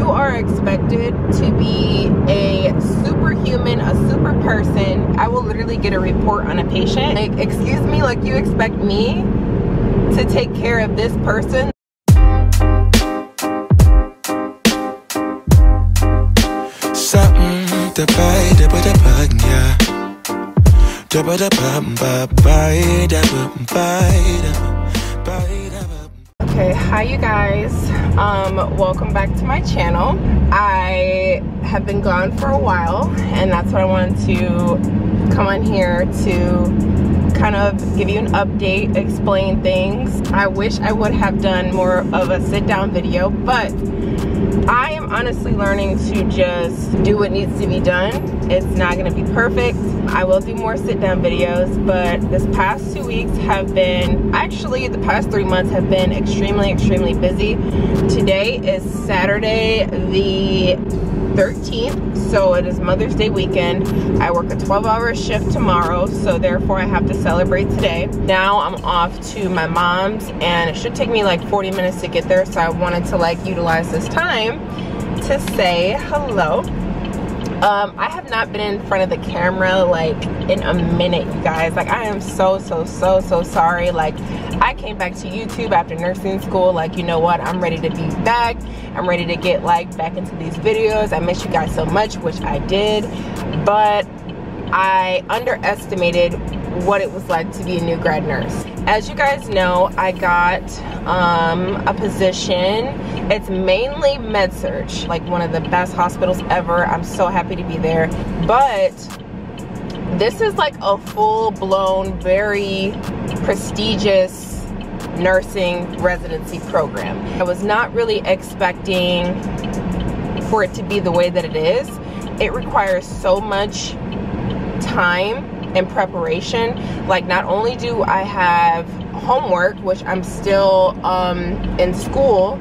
you are expected to be a superhuman, a super person. I will literally get a report on a patient. Like, excuse me, like you expect me to take care of this person? Okay, hi you guys. Welcome back to my channel. I have been gone for a while, and that's what I wanted to come on here to kind of give you an update, explain things. I wish I would have done more of a sit-down video, but I am honestly learning to just do what needs to be done. It's not gonna be perfect. I will do more sit-down videos, but this past 2 weeks have been, actually the past 3 months have been extremely busy. Today is Saturday the 13th, so it is Mother's Day weekend. I work a 12-hour shift tomorrow, so therefore I have to celebrate today. Now I'm off to my mom's, and it should take me like 40 minutes to get there, so I wanted to like utilize this time to say hello. I have not been in front of the camera like in a minute, you guys. Like, I am so sorry. Like, I came back to YouTube after nursing school. Like, you know what, I'm ready to be back. I'm ready to get like back into these videos. I miss you guys so much, which I did, but I underestimated what it was like to be a new grad nurse. As you guys know, I got a position. It's mainly med-surg, like one of the best hospitals ever. I'm so happy to be there, but this is like a full-blown, very prestigious nursing residency program. I was not really expecting for it to be the way that it is. It requires so much time and preparation. Like, not only do I have homework, which I'm still in school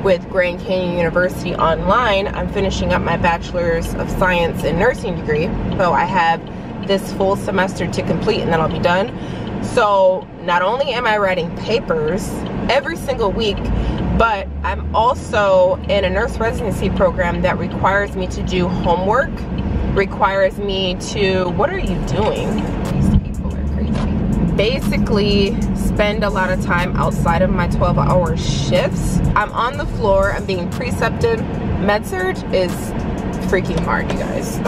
with Grand Canyon University online. I'm finishing up my Bachelor's of Science in Nursing degree, so I have this full semester to complete and then I'll be done. So not only am I writing papers every single week, but I'm also in a nurse residency program that requires me to do homework, requires me to, what are you doing? These people are crazy. Basically spend a lot of time outside of my 12-hour shifts. I'm on the floor, I'm being precepted. Med-surg is freaking hard, you guys.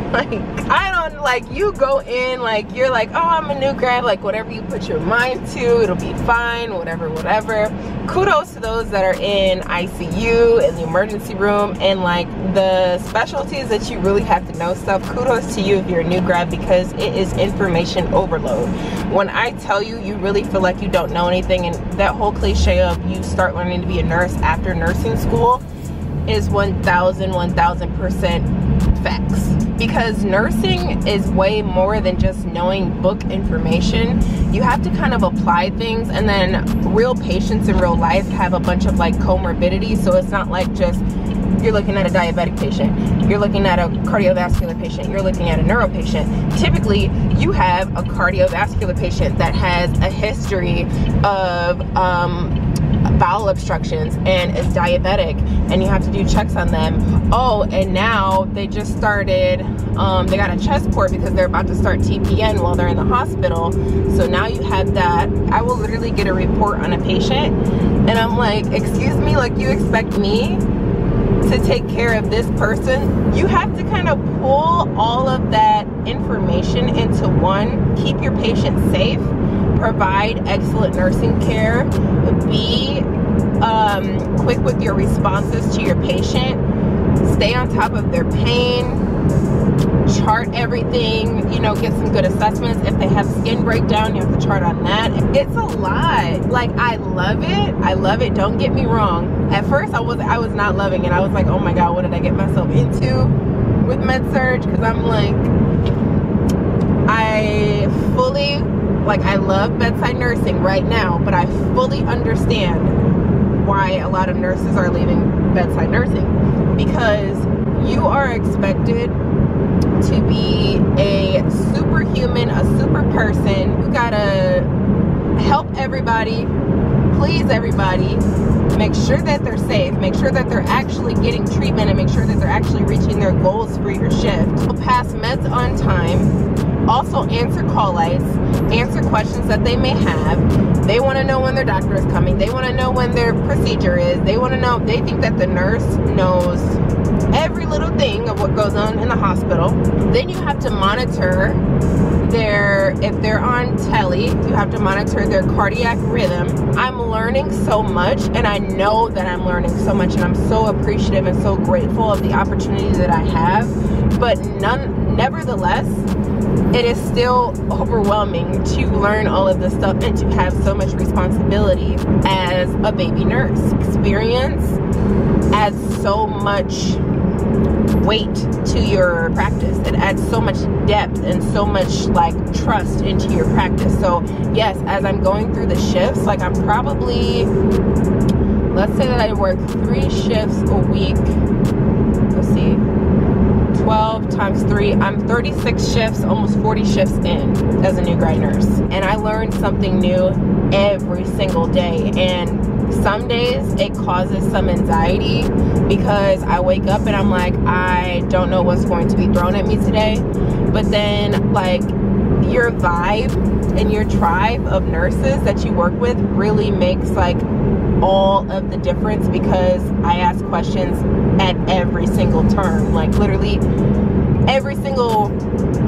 Like, I don't, like, you go in, like, you're like, oh, I'm a new grad, like, whatever you put your mind to, it'll be fine, whatever. Kudos to those that are in ICU, in the emergency room, and like the specialties that you really have to know stuff. Kudos to you if you're a new grad, because it is information overload. When I tell you, you really feel like you don't know anything, and that whole cliche of you start learning to be a nurse after nursing school is 1000% facts. Because nursing is way more than just knowing book information. You have to kind of apply things, and then real patients in real life have a bunch of like comorbidities, so it's not like just you're looking at a diabetic patient, you're looking at a cardiovascular patient, you're looking at a neuro patient. Typically you have a cardiovascular patient that has a history of bowel obstructions and is diabetic, and you have to do checks on them. Oh, and now they just started, they got a chest port because they're about to start TPN while they're in the hospital. So now you have that. I will literally get a report on a patient, and I'm like, excuse me, like you expect me to take care of this person? You have to kind of pull all of that information into one, keep your patient safe, provide excellent nursing care, be quick with your responses to your patient, stay on top of their pain, chart everything, you know, get some good assessments. If they have skin breakdown, you have to chart on that. It's a lot. Like, I love it, don't get me wrong. At first I was not loving it. I was like, oh my god, what did I get myself into with med-surg? Because I'm like, I fully, like, I love bedside nursing right now, but I fully understand why a lot of nurses are leaving bedside nursing, because you are expected to be a superhuman, a super person. You gotta help everybody, please everybody, make sure that they're safe, make sure that they're actually getting treatment, and make sure that they're actually reaching their goals for your shift. Pass meds on time, also answer call lights, answer questions that they may have. They want to know when their doctor is coming, they want to know when their procedure is, they want to know, they think that the nurse knows every little thing of what goes on in the hospital. Then you have to monitor if they're on telly, you have to monitor their cardiac rhythm. I'm learning so much, and I know that I'm learning so much, and I'm so appreciative and so grateful of the opportunity that I have. But nevertheless, it is still overwhelming to learn all of this stuff and to have so much responsibility as a baby nurse. Experience adds so much weight to your practice. It adds so much depth and so much like trust into your practice. So yes, as I'm going through the shifts, like I'm probably, let's say that I work 3 shifts a week. Let's see, 12 times 3, I'm 36 shifts, almost 40 shifts in as a new grad nurse. And I learn something new every single day. And some days it causes some anxiety because I wake up and I'm like, I don't know what's going to be thrown at me today. But then like your vibe and your tribe of nurses that you work with really makes like all of the difference, because I ask questions at every single turn. Like literally every single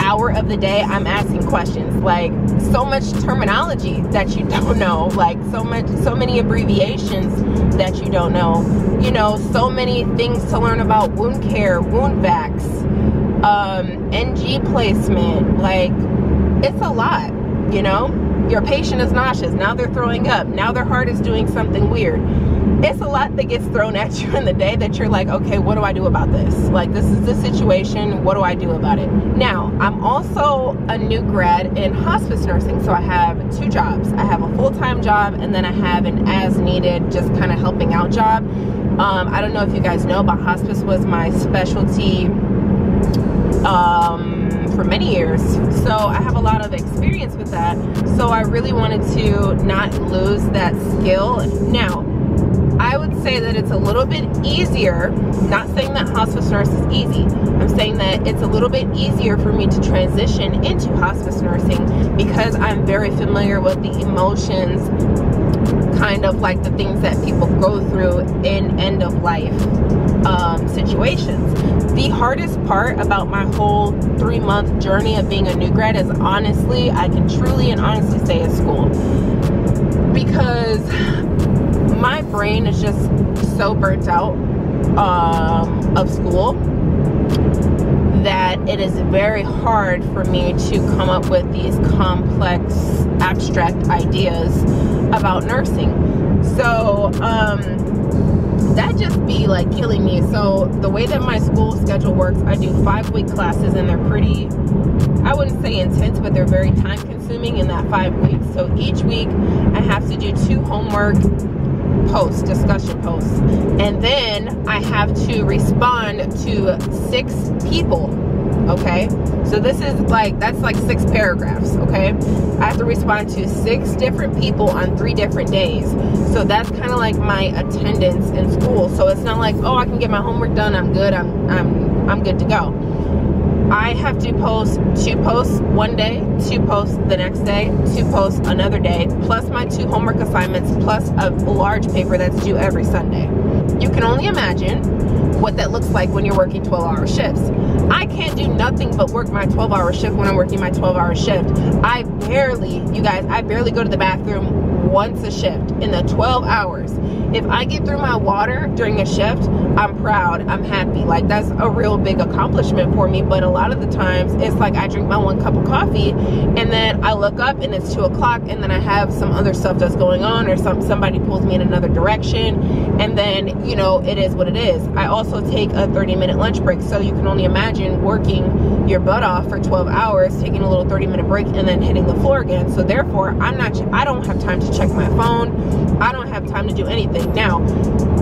hour of the day I'm asking questions, like so much terminology that you don't know, like so many abbreviations that you don't know, you know, so many things to learn about wound care, wound vacs, NG placement. Like it's a lot, you know. Your patient is nauseous, now they're throwing up, now their heart is doing something weird. It's a lot that gets thrown at you in the day that you're like, okay, what do I do about this? Like, this is the situation, what do I do about it? Now, I'm also a new grad in hospice nursing, so I have 2 jobs. I have a full-time job, and then I have an as-needed, just kind of helping out job. I don't know if you guys know, but hospice was my specialty for many years, so I have a lot of experience with that. So I really wanted to not lose that skill. Now, I would say that it's a little bit easier, not saying that hospice nurse is easy, I'm saying that it's a little bit easier for me to transition into hospice nursing because I'm very familiar with the emotions, kind of like the things that people go through in end of life situations. The hardest part about my whole 3-month journey of being a new grad is honestly, I can truly and honestly say, is school. Because my brain is just so burnt out of school that it is very hard for me to come up with these complex, abstract ideas about nursing. So that just be like killing me. So the way that my school schedule works, I do 5-week classes, and they're pretty, I wouldn't say intense, but they're very time consuming in that 5 weeks. So each week I have to do 2 homework posts, discussion posts, and then I have to respond to 6 people. Okay, so this is like, that's like 6 paragraphs. Okay, I have to respond to 6 different people on 3 different days. So that's kind of like my attendance in school. So it's not like, oh, I can get my homework done, I'm good, I'm good to go. I have to post 2 posts one day, 2 posts the next day, 2 posts another day, plus my 2 homework assignments, plus a large paper that's due every Sunday. You can only imagine what that looks like when you're working 12-hour shifts. I can't do nothing but work my 12-hour shift when I'm working my 12-hour shift. I barely go to the bathroom once a shift in the 12 hours. If I get through my water during a shift, I'm proud, I'm happy. Like, that's a real big accomplishment for me. But a lot of the times it's like I drink my 1 cup of coffee and then I look up and it's 2 o'clock, and then I have some other stuff that's going on, or somebody pulls me in another direction, and then, you know, it is what it is. I also take a 30-minute lunch break, so you can only imagine working your butt off for 12 hours, taking a little 30-minute break, and then hitting the floor again. So therefore, I don't have time to check my phone. I don't don't have time to do anything. Now,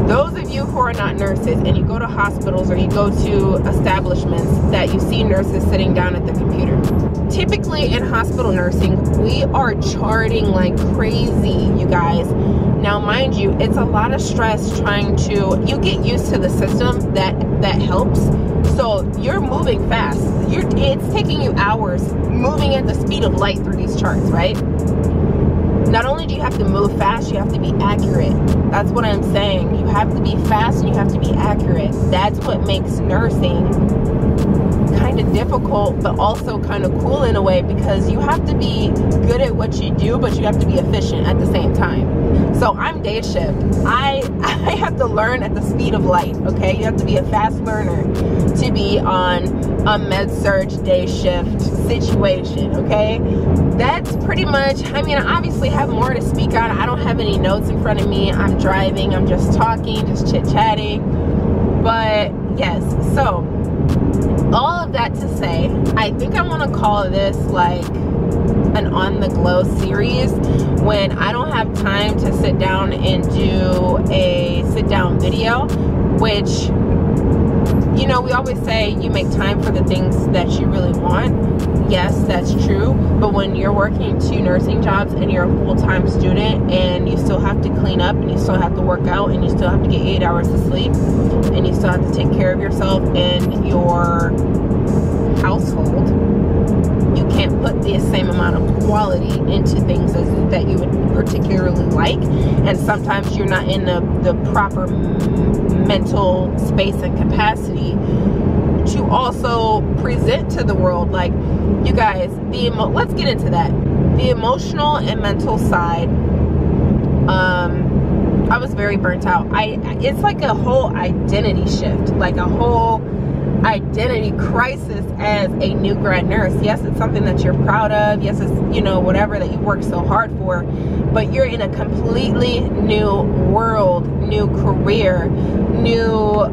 those of you who are not nurses and you go to hospitals or you go to establishments that you see nurses sitting down at the computer, typically in hospital nursing, we are charting like crazy, you guys. Now, mind you, it's a lot of stress trying to, you get used to the system that helps. So you're moving fast. It's taking you hours moving at the speed of light through these charts, right? Not only do you have to move fast, you have to be accurate. That's what I'm saying. You have to be fast and you have to be accurate. That's what makes nursing kind of difficult, but also kind of cool in a way, because you have to be good at what you do, but you have to be efficient at the same time. So I'm day shift. I have to learn at the speed of light, okay? You have to be a fast learner to be on a med-surg day shift situation, okay? That's pretty much, I mean, I obviously have more to speak on. I don't have any notes in front of me. I'm driving, I'm just talking, just chit-chatting. But yes, so all of that to say, I think I want to call this like an On the Glow series, when I don't have time to sit down and do a sit-down video, which, you know, we always say you make time for the things that you really want. Yes, that's true. But when you're working 2 nursing jobs and you're a full-time student and you still have to clean up and you still have to work out and you still have to get 8 hours of sleep and you still have to take care of yourself and your household, you can't put the same amount of quality into things that you would particularly like. And sometimes you're not in the proper mental space and capacity to also present to the world. Like, you guys, let's get into that. The emotional and mental side, I was very burnt out. It's like a whole identity shift, like a whole identity crisis as a new grad nurse. Yes, it's something that you're proud of. Yes, it's, you know, whatever that you worked so hard for, but you're in a completely new world, new career, new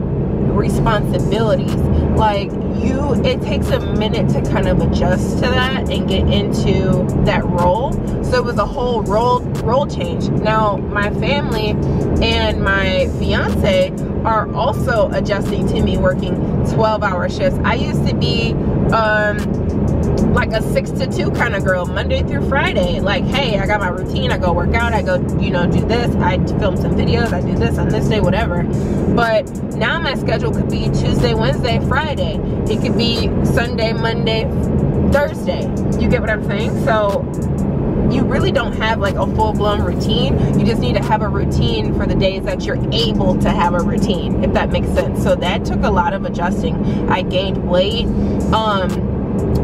responsibilities. Like, it takes a minute to kind of adjust to that and get into that role. So it was a whole role change. Now, my family and my fiance are also adjusting to me working 12-hour shifts. I used to be like a 6 to 2 kind of girl, Monday through Friday. Like, hey, I got my routine, I go work out, I go, you know, do this, I film some videos, I do this on this day, whatever. But now my schedule could be Tuesday, Wednesday, Friday. It could be Sunday, Monday, Thursday. You get what I'm saying? So you really don't have like a full-blown routine. You just need to have a routine for the days that you're able to have a routine, if that makes sense. So that took a lot of adjusting. I gained weight.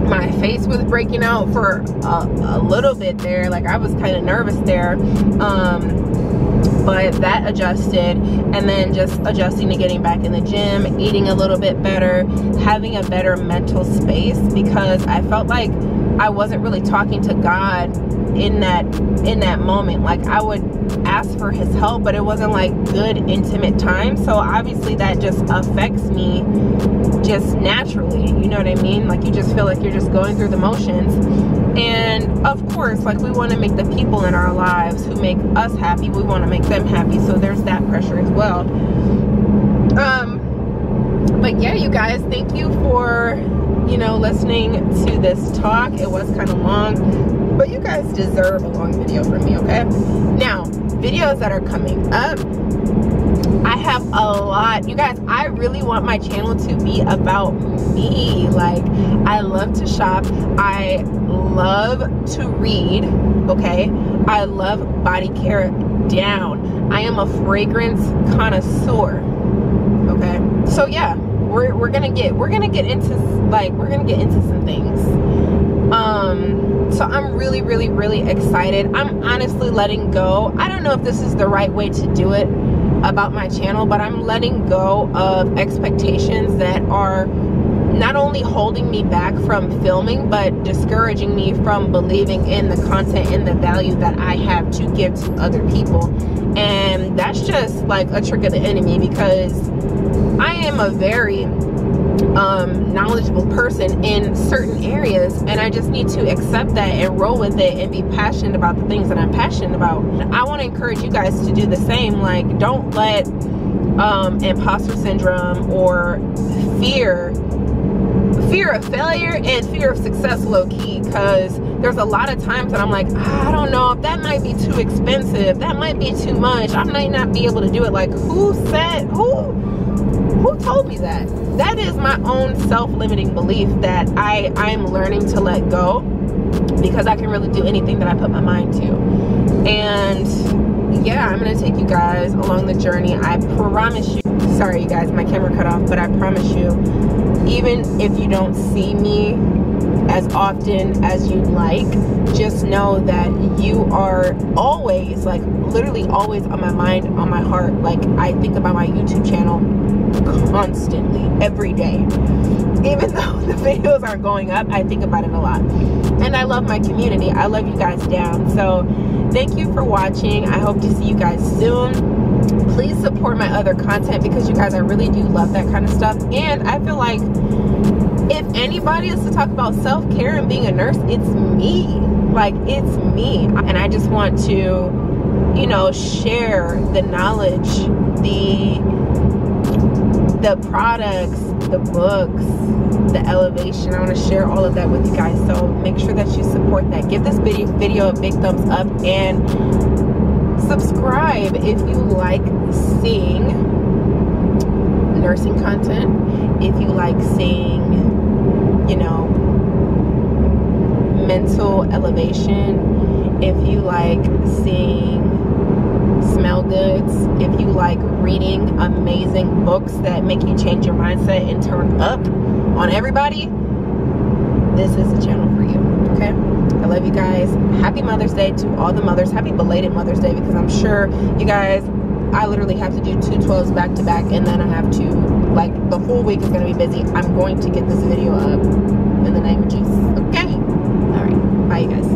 My face was breaking out for a little bit there. Like, I was kind of nervous there. But that adjusted, and then just adjusting to getting back in the gym, eating a little bit better, having a better mental space, because I felt like I wasn't really talking to God in that moment. Like, I would ask for his help, but it wasn't like good intimate time. So obviously that just affects me just naturally, you know what I mean? Like, you just feel like you're just going through the motions. And of course, like, we want to make the people in our lives who make us happy, we want to make them happy. So there's that pressure as well. But yeah, you guys, thank you for, you know, listening to this talk. It was kind of long, but you guys deserve a long video from me, okay? Now, videos that are coming up, I have a lot. You guys, I really want my channel to be about me. Like, I love to shop, I love to read, okay? I love body care down. I am a fragrance connoisseur, okay? So yeah, we're gonna get into some things. So I'm really excited. I'm honestly letting go. I don't know if this is the right way to do it about my channel, but I'm letting go of expectations that are not only holding me back from filming, but discouraging me from believing in the content and the value that I have to give to other people. And that's just like a trick of the enemy, because I am a very knowledgeable person in certain areas, and I just need to accept that and roll with it and be passionate about the things that I'm passionate about. I want to encourage you guys to do the same. Like, don't let imposter syndrome or fear of failure and fear of success low-key, because there's a lot of times that I'm like, I don't know, if that might be too expensive, that might be too much, I might not be able to do it. Like, who told me that? That is my own self-limiting belief that I'm learning to let go, because I can really do anything that I put my mind to. And yeah, I'm gonna take you guys along the journey. I promise you, sorry you guys, my camera cut off, but I promise you, even if you don't see me as often as you'd like, just know that you are always, like literally always on my mind, on my heart. Like, I think about my YouTube channel constantly, every day. Even though the videos aren't going up, I think about it a lot. And I love my community. I love you guys down. So thank you for watching. I hope to see you guys soon. Please support my other content, because you guys, I really do love that kind of stuff. And I feel like if anybody is to talk about self-care and being a nurse, it's me. Like, it's me. And I just want to, you know, share the knowledge, the products, the books, the elevation. I want to share all of that with you guys. So make sure that you support that. Give this video a big thumbs up, and subscribe if you like seeing nursing content, if you like seeing, you know, mental elevation, if you like seeing smell goods, if you like reading amazing books that make you change your mindset and turn up on everybody, this is the channel for you. Okay, I love you guys. Happy Mother's Day to all the mothers. Happy belated Mother's Day, because I'm sure you guys, I literally have to do 2 12s back to back, and then I have to, like, the whole week is going to be busy. I'm going to get this video up in the name of Jesus. Okay, all right, bye you guys.